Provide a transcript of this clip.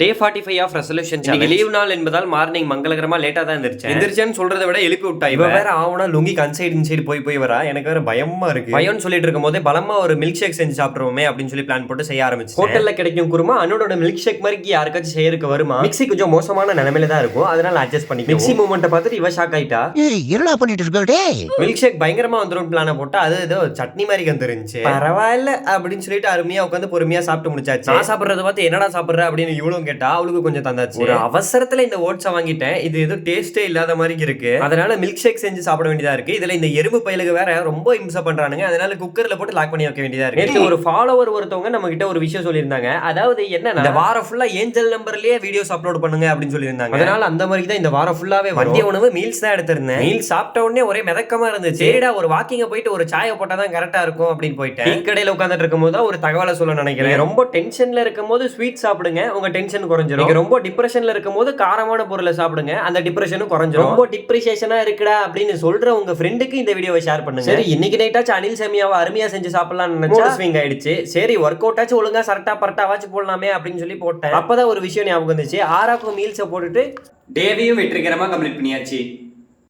Day 45 of resolution challenge. Leave நாள் என்பதால் morning மங்களகரமா லேட்டா தான் எந்திரிச்சேன்னு சொல்றதை விட எழுப்பி விட்டா. இவ வேற ஆவனா லுங்கி கன்சைடு இன்சைடு போய் வரா. எனக்கு வேற பயமா இருக்கு. பயம்னு சொல்லிட்டு இருக்கும் போதே பலமா ஒரு மில்க் ஷேக் செஞ்சு சாப்பிடுவோமே அப்படின்னு சொல்லி பிளான் போட்டு செய்ய ஆரம்பிச்சு. ஹோட்டல்ல கிடைக்கும் குருமா அண்ணனோட மில்க் ஷேக் மாதிரி யாருக்காச்சும் செய்யறதுக்கு வருமா? மிக்ஸி கொஞ்சம் மோசமான நிலைமையில தான் இருக்கும், அதனால அட்ஜஸ்ட் பண்ணி மிக்ஸி மூவ்மெண்ட்டை பார்த்துட்டு இவ ஷாக் ஆயிட்டா. என்னடா பண்ணிட்டு இருக்க? மில்க் ஷேக் பயங்கரமா வந்துரும் பிளான போட்டா அது ஏதோ சட்னி மாதிரி வந்துருந்துச்சு. பரவாயில்ல அப்படின்னு சொல்லிட்டு அருமையா உட்காந்து பொறுமையா சாப்பிட்டு முடிச்சாச்சு. நான் சாப்பிடுறத பார்த்து என்னடா சாப்பிடுற அப்படின்னு இவளும் கேட்டா. அவளுக்கு கொஞ்சம் தந்தாச்சு. ஒரு அவசரத்துல இந்த ஓட்ஸை வாங்கிட்டேன். இது ஏதோ டேஸ்டே இல்லாத மாதிரி இருக்கு, அதனால மில்க் ஷேக் செஞ்சு சாப்பிட வேண்டியதா இருக்கு. இதுல இந்த எறும்பு பயலுக்கு வேற ரொம்ப இம்சை பண்றானுங்க, அதனால குக்கர்ல போட்டு லாக் பண்ணி வைக்க வேண்டியதா இருக்கு. நேத்து ஒரு ஃபாலோவர் ஒருத்தவங்க நம்ம கிட்ட ஒரு விஷயம் சொல்லியிருந்தாங்க. அதாவது என்னன்னா, இந்த வாரம் ஃபுல்லா ஏஞ்சல் நம்பர்லயே வீடியோஸ் அப்லோட் பண்ணுங்க அப்படின்னு சொல்லியிருந்தாங்க. அதனால அந்த மாதிரி தான் இந்த வாரம் ஃபுல்லாவே மதிய உணவு மீல்ஸ் தான் எடுத்திருந்தேன். மீல்ஸ் சாப்பிட்ட உடனே ஒரே மிதக்கமா இருந்துச்சு. சரிடா ஒரு வாக்கிங்க போயிட்டு ஒரு சாயை போட்டா தான் கரெக்டா இருக்கும் அப்படின்னு போயிட்டேன். டீ கடையில உட்காந்துட்டு இருக்கும் போது ஒரு தகவலை சொல்ல நினைக்கிறேன். ரொம்ப டென்ஷன்ல இருக்கும் போது ஸ்வீட் சாப்பிடுங்க, உங்க டென்ஷன் குறைஞ்சிரும். ரொம்ப டிப்ரெஷன்ல இருக்கும்போது காரமான பொருளை சாப்பிடுங்க, அந்த டிப்ரெஷனும் குறைஞ்சிரும். ரொம்ப டிப்ரெஷனா இருக்குடா அப்படின்னு சொல்ற உங்க ஃப்ரெண்டுக்கு இந்த வீடியோவை ஷேர் பண்ணுங்க. சரி இன்னைக்கு நைட்டாச்சும் அனில் சேமியாவை அருமையா செஞ்சு சாப்பிடலாம்னு நினைச்சா ஸ்விங் ஆயிடுச்சு. சரி ஒர்க் அவுட் ஆச்சு ஒழுங்கா சரட்டா பரட்டாவாச்சும் போடலாமே அப்படின்னு சொல்லி போட்டேன். அப்பதான் ஒரு விஷயம் ஞாபகம் வந்துச்சு. ஆராக்கும் மீல்ஸை போட்டுட்டு டேவியும் வெற்றிகரமா கம்ப்ளீட் பண்ணியாச்சு.